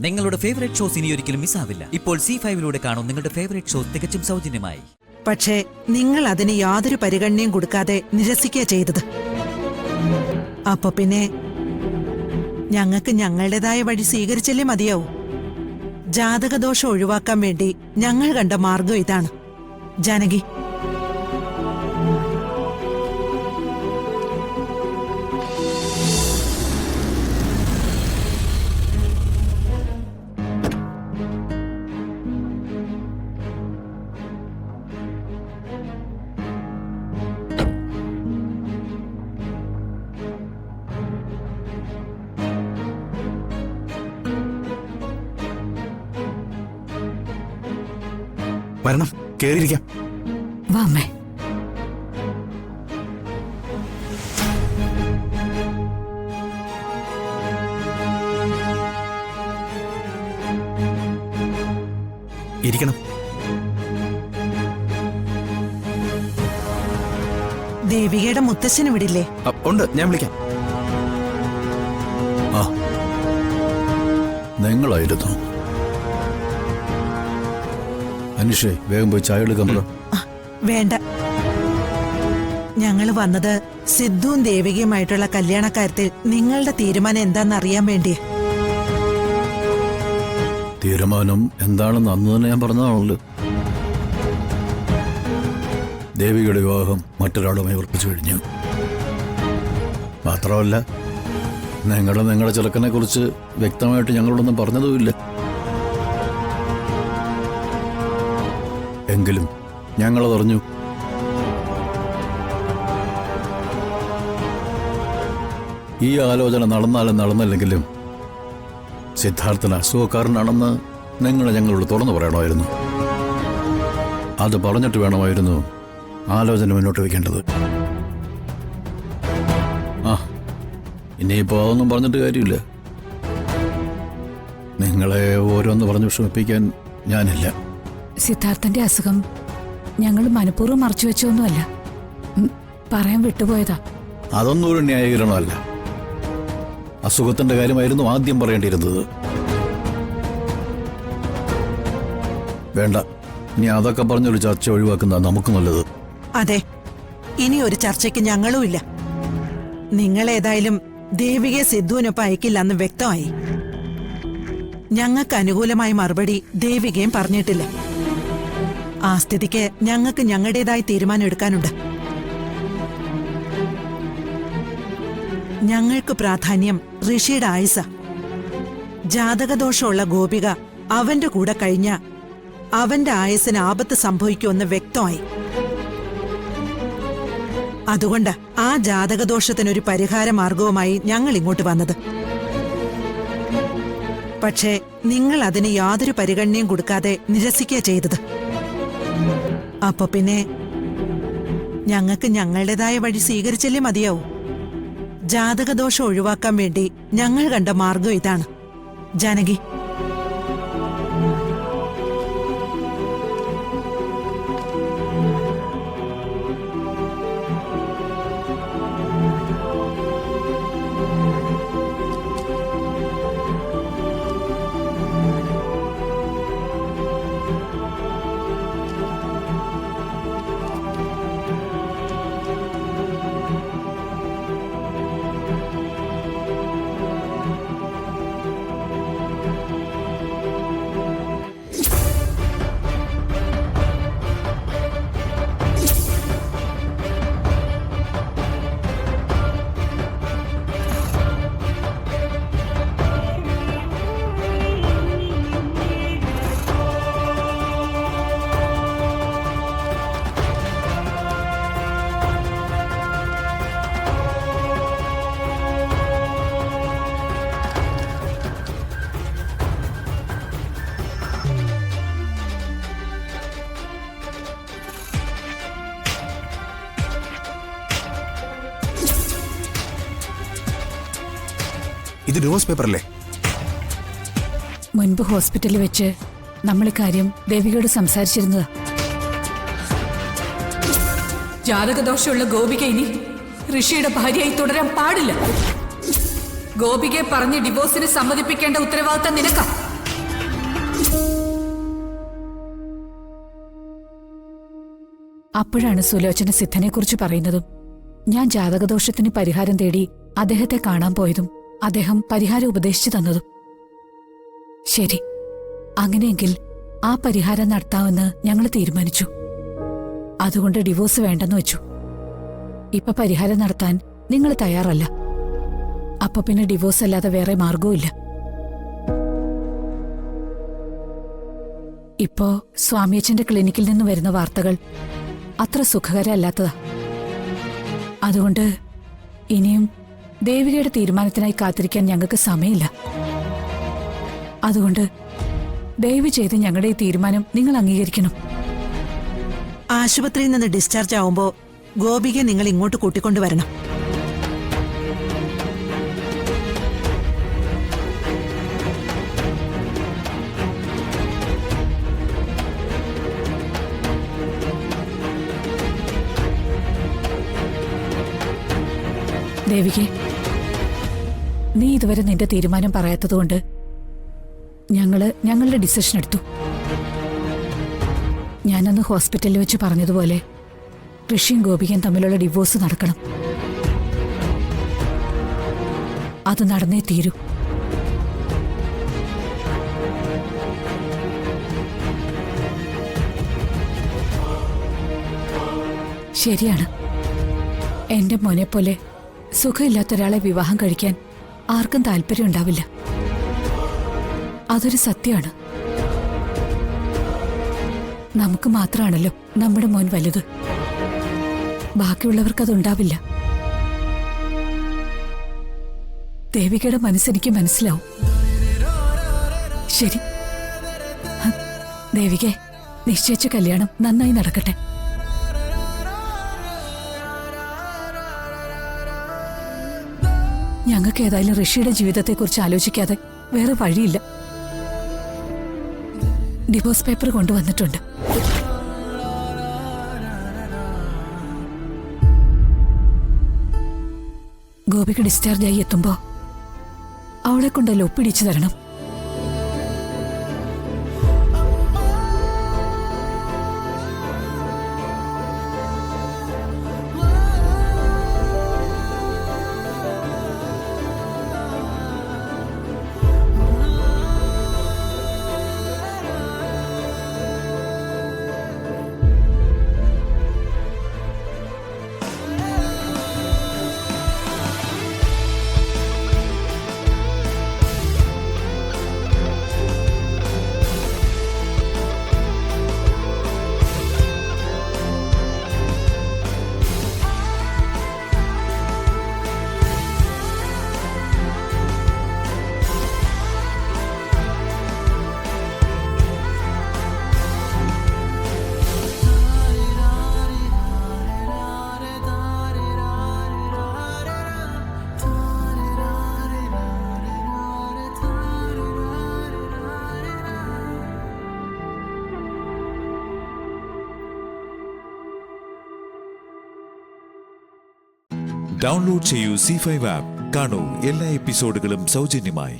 നിങ്ങളുടെ favourite shows ഇനി ഒരിക്കലും മിസ്സാവില്ല. ഇപ്പോൾ C5 കാണും നിങ്ങളുടെ ഫേവറേറ്റ് ഷോസ് തികച്ചും സൗജന്യമായി. പക്ഷേ നിങ്ങൾ അതിന് യാതൊരു പരിഗണനയും കൊടുക്കാതെ നിരസിക്കുക ചെയ്തത്. അപ്പൊ പിന്നെ ഞങ്ങൾക്ക് ഞങ്ങളുടേതായ വഴി സ്വീകരിച്ചല്ലേ മതിയാവൂ. ജാതകദോഷം ഒഴിവാക്കാൻ വേണ്ടി ഞങ്ങൾ കണ്ട മാർഗം ഇതാണ്. ജാനകി, വരണം, കേറിയിരിക്കാം. വാ അമ്മേ. ഇരിക്കണം. ദേവികയുടെ മുത്തശ്ശന് വിടില്ലേ? ഉണ്ട്, ഞാൻ വിളിക്കാം. ആ, നിങ്ങളായിരുന്നു. അനിഷേ, വേഗം പോയി ചായ എടുക്കാൻ പറ. വേണ്ട, ഞങ്ങൾ വന്നത് സിദ്ധുവും ദേവികയുമായിട്ടുള്ള കല്യാണക്കാര്യത്തിൽ നിങ്ങളുടെ തീരുമാനം എന്താണെന്ന് അറിയാൻ വേണ്ടിയാ. തീരുമാനം എന്താണെന്ന് അന്ന് തന്നെ ഞാൻ പറഞ്ഞതാണല്ലോ. ദേവിയുടെ വിവാഹം മറ്റൊരാളുമായി ഉറപ്പിച്ചു കഴിഞ്ഞു. മാത്രമല്ല, നിങ്ങളുടെ ചെറുക്കനെ കുറിച്ച് വ്യക്തമായിട്ട് ഞങ്ങളോടൊന്നും പറഞ്ഞതുമില്ല. എങ്കിലും ഞങ്ങളതറിഞ്ഞു. ഈ ആലോചന നടന്നാലും നടന്നില്ലെങ്കിലും സിദ്ധാർത്ഥൻ അസുഖക്കാരനാണെന്ന് ഞങ്ങളോട് തുറന്നു പറയണമായിരുന്നു. അത് പറഞ്ഞിട്ട് വേണമായിരുന്നു ആലോചന മുന്നോട്ട് വയ്ക്കേണ്ടത്. ആ, ഇനിയിപ്പോൾ അതൊന്നും പറഞ്ഞിട്ട് കാര്യമില്ല. നിങ്ങളെ ഓരോന്ന് പറഞ്ഞു വിഷമിപ്പിക്കാൻ ഞാനില്ല. സിദ്ധാർത്ഥന്റെ അസുഖം ഞങ്ങൾ മനഃപൂർവ്വം മറച്ചു വെച്ചൊന്നുമല്ല, പറയാൻ വിട്ടുപോയതാ. അതൊന്നും ഒരു ന്യായീകരണമല്ല. അസുഖത്തിന്റെ കാര്യമായിരുന്നു ആദ്യം പറയേണ്ടിയിരുന്നത്. വേണ്ട, ഇനി അതൊക്കെ പറഞ്ഞൊരു ചർച്ച ഒഴിവാക്കുന്ന നമുക്ക് നല്ലത്. അതെ, ഇനി ഒരു ചർച്ചയ്ക്ക് ഞങ്ങളും ഇല്ല. നിങ്ങളേതായാലും ദേവികയെ സിദ്ധുവിനൊപ്പം അയക്കില്ലെന്ന് വ്യക്തമായി. ഞങ്ങൾക്ക് അനുകൂലമായ മറുപടി ദേവികയും പറഞ്ഞിട്ടില്ല. ആ സ്ഥിതിക്ക് ഞങ്ങൾക്ക് ഞങ്ങളുടേതായ തീരുമാനം എടുക്കാനുണ്ട്. ഞങ്ങൾക്ക് പ്രാധാന്യം ഋഷിയുടെ ആയുസ. ജാതകദോഷമുള്ള ഗോപിക അവന്റെ കൂടെ കഴിഞ്ഞ അവന്റെ ആയുസിന് ആപത്ത് സംഭവിക്കുമെന്ന് വ്യക്തമായി. അതുകൊണ്ട് ആ ജാതകദോഷത്തിനൊരു പരിഹാര മാർഗവുമായി ഞങ്ങൾ ഇങ്ങോട്ട് വന്നത്. പക്ഷേ നിങ്ങൾ അതിന് യാതൊരു പരിഗണനയും കൊടുക്കാതെ നിരസിക്കുക ചെയ്തത്. അപ്പൊ പിന്നെ ഞങ്ങൾക്ക് ഞങ്ങളുടേതായ വഴി സ്വീകരിച്ചല്ലേ മതിയാവൂ. ജാതകദോഷം ഒഴിവാക്കാൻ വേണ്ടി ഞങ്ങൾ കണ്ട മാർഗം ഇതാണ്. ജാനകി, ഇത് ഡിവോഴ്സ് പേപ്പറല്ലേ? മുൻപ് ഹോസ്പിറ്റലിൽ വെച്ച് നമ്മൾ ഇക്കാര്യം ദേവികയോട് സംസാരിച്ചിരുന്നതാ. ജാതകദോഷമുള്ള ഗോപിക ഇനി ഋഷിയുടെ ഭാര്യയായി തുടരാൻ പാടില്ല. ഗോപികയെ പറഞ്ഞ് ഡിവോഴ്സിന് സമ്മതിപ്പിക്കേണ്ട ഉത്തരവാദിത്തം നിനക്കാ. അപ്പോഴാണ് സുലോചന സിദ്ധനെക്കുറിച്ച് പറയുന്നതും ഞാൻ ജാതകദോഷത്തിന് പരിഹാരം തേടി അദ്ദേഹത്തെ കാണാൻ പോയതും അദ്ദേഹം പരിഹാരം ഉപദേശിച്ചു തന്നതും. ശരി, അങ്ങനെയെങ്കിൽ ആ പരിഹാരം നടത്താമെന്ന് ഞങ്ങൾ തീരുമാനിച്ചു. അതുകൊണ്ട് ഡിവോഴ്സ് വേണ്ടെന്ന് വെച്ചു. ഇപ്പൊ പരിഹാരം നടത്താൻ നിങ്ങൾ തയ്യാറല്ല. അപ്പൊ പിന്നെ ഡിവോഴ്സ് അല്ലാതെ വേറെ മാർഗവുമില്ല. ഇപ്പോ സ്വാമിയച്ഛന്റെ ക്ലിനിക്കിൽ നിന്ന് വരുന്ന വാർത്തകൾ അത്ര സുഖകരമല്ലാത്തതാ. അതുകൊണ്ട് ഇനിയും ദേവികയുടെ തീരുമാനത്തിനായി കാത്തിരിക്കാൻ ഞങ്ങൾക്ക് സമയമില്ല. അതുകൊണ്ട് ദയവ് ചെയ്ത് ഞങ്ങളുടെ ഈ തീരുമാനം നിങ്ങൾ അംഗീകരിക്കണം. ആശുപത്രിയിൽ നിന്ന് ഡിസ്ചാർജ് ആവുമ്പോ ഗോപികയെ നിങ്ങൾ ഇങ്ങോട്ട് കൂട്ടിക്കൊണ്ടുവരണം. ദേവികെ, നീ ഇതുവരെ നിന്റെ തീരുമാനം പറയാത്തതുകൊണ്ട് ഞങ്ങളുടെ ഡിസിഷൻ എടുത്തു. ഞാനന്ന് ഹോസ്പിറ്റലിൽ വെച്ച് പറഞ്ഞതുപോലെ ഋഷിയും ഗോപികയും തമ്മിലുള്ള ഡിവോഴ്സ് നടക്കണം. അത് നടന്നേ തീരൂ. ശരിയാണ്, എന്റെ മോനെ പോലെ സുഖമില്ലാത്ത ഒരാളെ വിവാഹം കഴിക്കാൻ ആർക്കും താല്പര്യമുണ്ടാവില്ല. അതൊരു സത്യമാണ്. നമുക്ക് മാത്രമാണല്ലോ നമ്മുടെ മോൻ വലുത്. ബാക്കിയുള്ളവർക്കതുണ്ടാവില്ല. ദേവികയുടെ മനസ്സെനിക്ക് മനസ്സിലാവും. ശരി ദേവികെ, നിശ്ചയിച്ച കല്യാണം നന്നായി നടക്കട്ടെ. ഞങ്ങൾക്ക് ഏതായാലും ഋഷിയുടെ ജീവിതത്തെക്കുറിച്ച് ആലോചിക്കാതെ വേറെ വഴിയില്ല. ഡിവോഴ്സ് പേപ്പർ കൊണ്ടുവന്നിട്ടുണ്ട്. ഗോപിക്ക് ഡിസ്ചാർജ് ആയി എത്തുമ്പോ അവളെ കൊണ്ടല്ലോ ഒപ്പിടിച്ചു തരണം. ഡൗൺലോഡ് ചെയ്യൂ C5 ആപ്പ്. കാണൂ എല്ലാ എപ്പിസോഡുകളും സൗജന്യമായി.